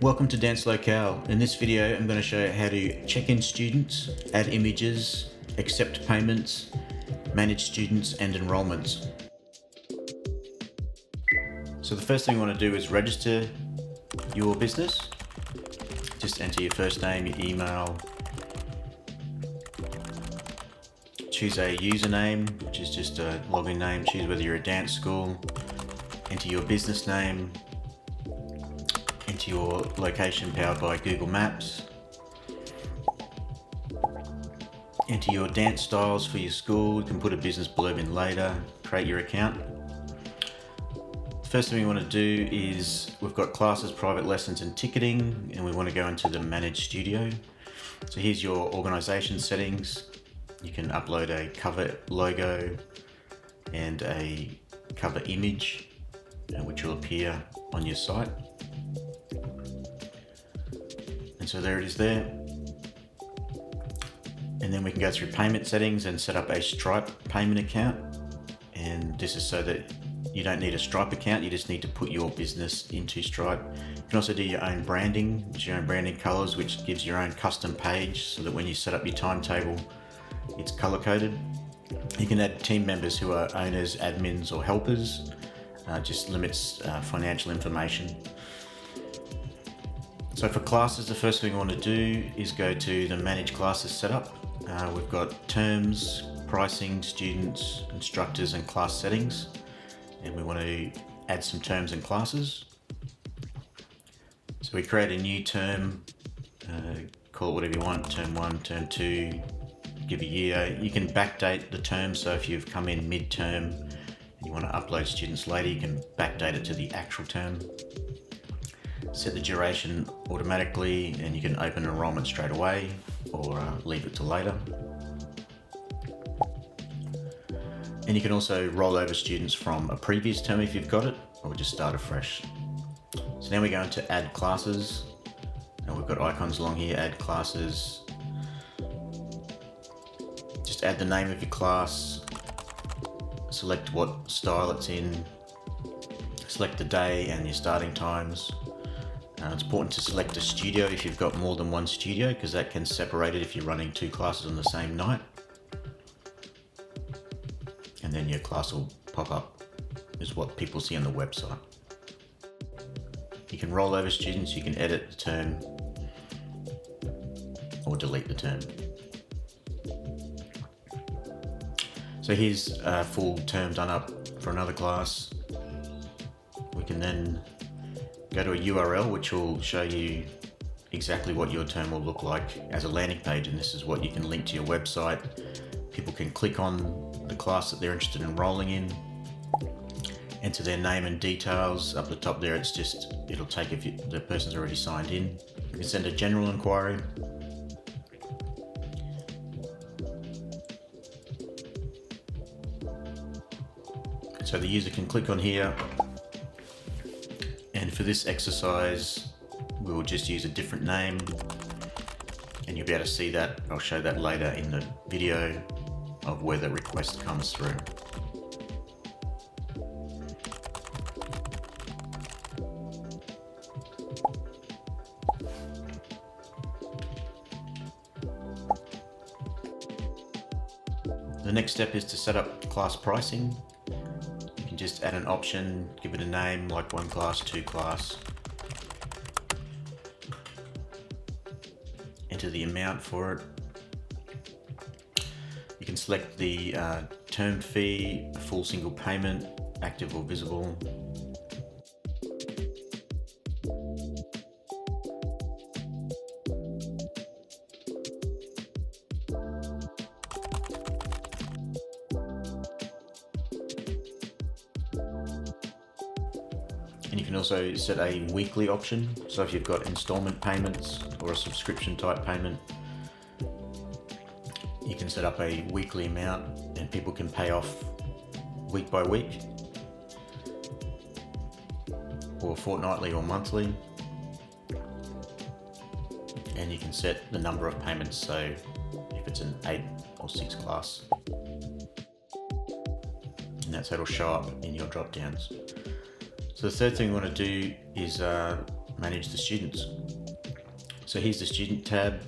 Welcome to Dance Locale. In this video, I'm going to show you how to check in students, add images, accept payments, manage students and enrollments. So the first thing you want to do is register your business. Just enter your first name, your email, choose a username, which is just a login name, choose whether you're a dance school, enter your business name, enter your location powered by Google Maps, enter your dance styles for your school. You can put a business blurb in later, create your account. The first thing we want to do is we've got classes, private lessons and ticketing, and we want to go into the manage studio. So here's your organization settings. You can upload a cover logo and a cover image, which will appear on your site. And so there it is there. And then we can go through payment settings and set up a Stripe payment account. And this is so that you don't need a Stripe account, you just need to put your business into Stripe. You can also do your own branding, your own branding colors, which gives your own custom page so that when you set up your timetable, it's color coded. You can add team members who are owners, admins or helpers. Just limits financial information. So for classes, the first thing we want to do is go to the manage classes setup. We've got terms, pricing, students, instructors and class settings. And we want to add some terms and classes. So we create a new term, call it whatever you want, term 1, term 2, give a year. You can backdate the term, so if you've come in mid-term and you want to upload students later, you can backdate it to the actual term. Set the duration automatically, and you can open enrollment straight away or leave it to later. And you can also roll over students from a previous term if you've got it, or just start afresh. So now we go into add classes, and we've got icons along here, add classes. Just add the name of your class, select what style it's in, select the day and your starting times. It's important to select a studio if you've got more than one studio, because that can separate it if you're running 2 classes on the same night. And then your class will pop up is what people see on the website. You can roll over students, you can edit the term or delete the term. So here's a full term done up for another class. We can then go to a URL which will show you exactly what your term will look like as a landing page, and this is what you can link to your website. People can click on the class that they're interested in enrolling in, enter their name and details. Up the top there, it'll take if the person's already signed in. You can send a general inquiry. So the user can click on here, and for this exercise we will just use a different name, and you'll be able to see that. I'll show that later in the video of where the request comes through. The next step is to set up class pricing. You can just add an option, give it a name like 1 class, 2 class. Enter the amount for it. You can select the term fee, full single payment, active or visible. And you can also set a weekly option. So if you've got installment payments or a subscription type payment, you can set up a weekly amount and people can pay off week by week, or fortnightly or monthly. And you can set the number of payments, so if it's an 8 or 6 class. And that's how it'll show up in your drop downs. So the third thing we want to do is manage the students. So here's the student tab,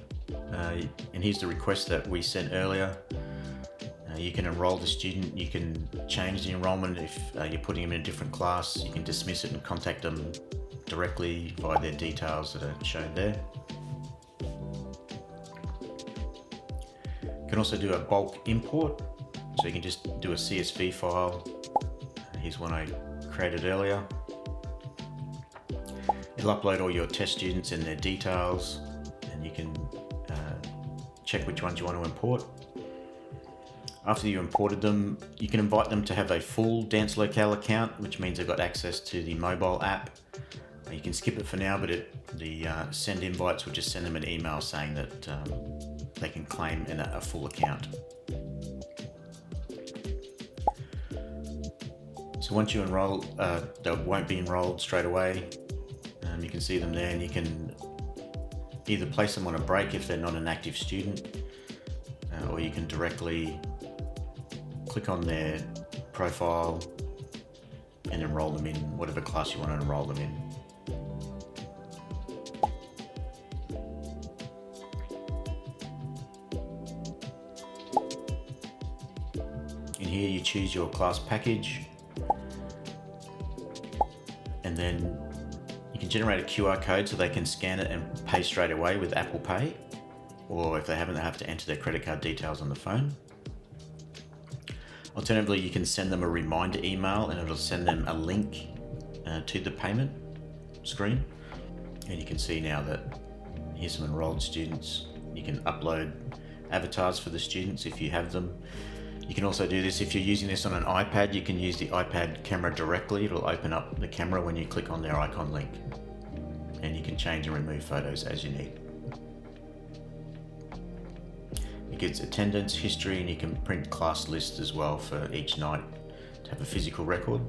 and here's the request that we sent earlier. You can enroll the student, you can change the enrollment if you're putting them in a different class, you can dismiss it and contact them directly via their details that are shown there. You can also do a bulk import, so you can just do a CSV file. Here's one I created earlier. It'll upload all your test students and their details, and you can check which ones you want to import. After you imported them, you can invite them to have a full Dance Locale account, which means they've got access to the mobile app. You can skip it for now, but the send invites will just send them an email saying that they can claim a full account. So once you enroll, they won't be enrolled straight away. You can see them there, and you can either place them on a break if they're not an active student, or you can directly click on their profile and enroll them in whatever class you want to enroll them in. In here you choose your class package, and then you can generate a QR code so they can scan it and pay straight away with Apple Pay, or if they haven't, they have to enter their credit card details on the phone. Alternatively, you can send them a reminder email and it'll send them a link to the payment screen. And you can see now that here's some enrolled students. You can upload avatars for the students if you have them. You can also do this if you're using this on an iPad. You can use the iPad camera directly. It'll open up the camera when you click on their icon link. And you can change and remove photos as you need. It gives attendance, history, and you can print class lists as well for each night to have a physical record.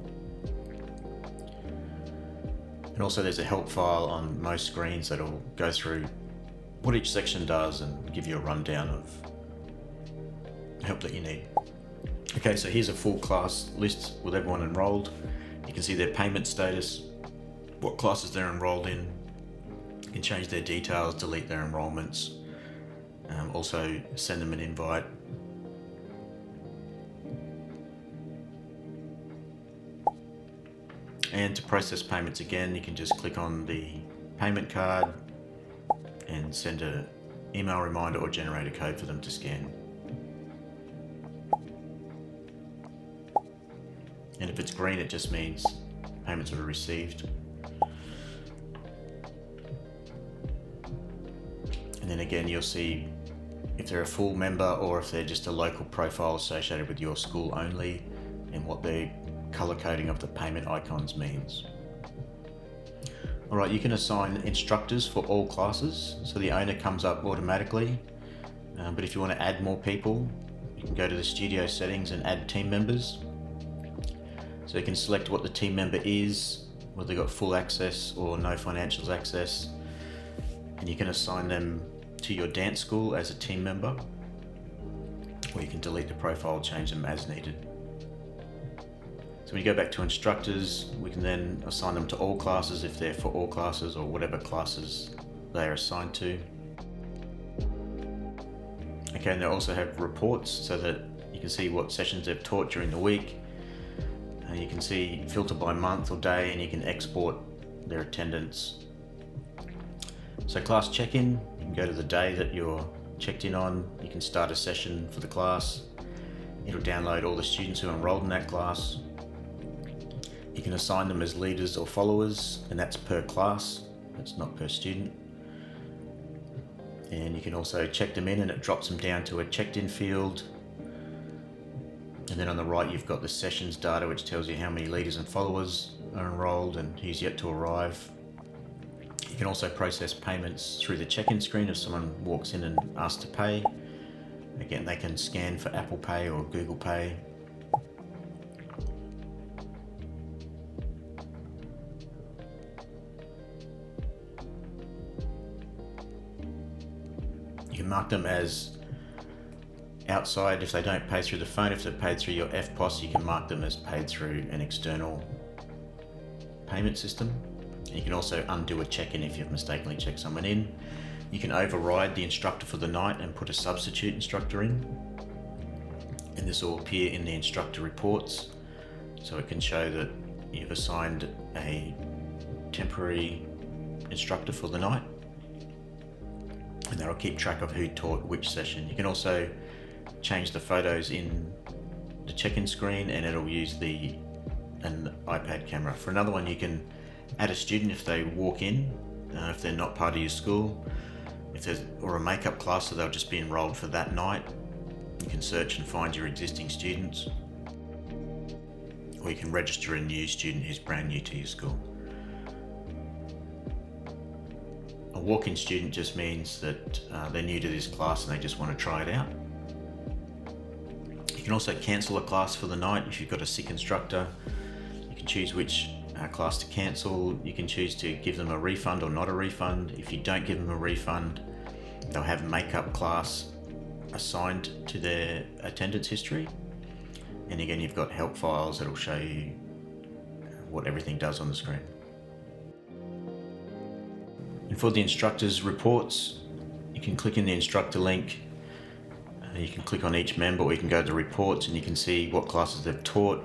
And also there's a help file on most screens that'll go through what each section does and give you a rundown of help that you need. Okay, so here's a full class list with everyone enrolled. You can see their payment status, what classes they're enrolled in. You can change their details, delete their enrollments. Also send them an invite. And to process payments again, you can just click on the payment card and send an email reminder or generate a code for them to scan. And if it's green, it just means payments were received. And then again, you'll see if they're a full member or if they're just a local profile associated with your school only, and what the color coding of the payment icons means. All right, you can assign instructors for all classes, so the owner comes up automatically. But if you want to add more people, you can go to the studio settings and add team members. So you can select what the team member is, whether they've got full access or no financials access, and you can assign them to your dance school as a team member, or you can delete the profile, change them as needed. So when you go back to instructors, we can then assign them to all classes if they're for all classes or whatever classes they are assigned to. Okay, and they also have reports so that you can see what sessions they've taught during the week. You can see filter by month or day, and you can export their attendance. So class check-in, you can go to the day that you're checked in on. You can start a session for the class. It'll download all the students who are enrolled in that class. You can assign them as leaders or followers, and that's per class. That's not per student. And you can also check them in, and it drops them down to a checked-in field. And then on the right, you've got the sessions data, which tells you how many leaders and followers are enrolled and who's yet to arrive. You can also process payments through the check-in screen if someone walks in and asks to pay. Again, they can scan for Apple Pay or Google Pay. You can mark them as outside if they don't pay through the phone. If they're paid through your FPOS, you can mark them as paid through an external payment system. You can also undo a check-in if you've mistakenly checked someone in. You can override the instructor for the night and put a substitute instructor in. And this will appear in the instructor reports. So it can show that you've assigned a temporary instructor for the night. And that'll keep track of who taught which session. You can also change the photos in the check-in screen, and it'll use an iPad camera. For another one, you can add a student if they walk in, if they're not part of your school, or a makeup class, so they'll just be enrolled for that night. You can search and find your existing students, or you can register a new student who's brand new to your school. A walk-in student just means that they're new to this class and they just want to try it out. You can also cancel a class for the night if you've got a sick instructor. You can choose which class to cancel. You can choose to give them a refund or not a refund. If you don't give them a refund, they'll have makeup class assigned to their attendance history. And again, you've got help files that'll show you what everything does on the screen. And for the instructors' reports, you can click in the instructor link. You can click on each member, or you can go to the reports and you can see what classes they've taught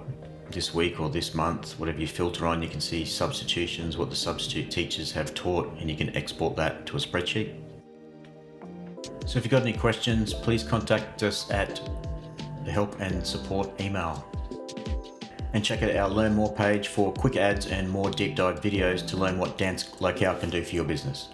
this week or this month. Whatever you filter on, you can see substitutions, what the substitute teachers have taught, and you can export that to a spreadsheet. So if you've got any questions, please contact us at the help and support email. And check out our Learn More page for quick ads and more deep dive videos to learn what Dance Locale can do for your business.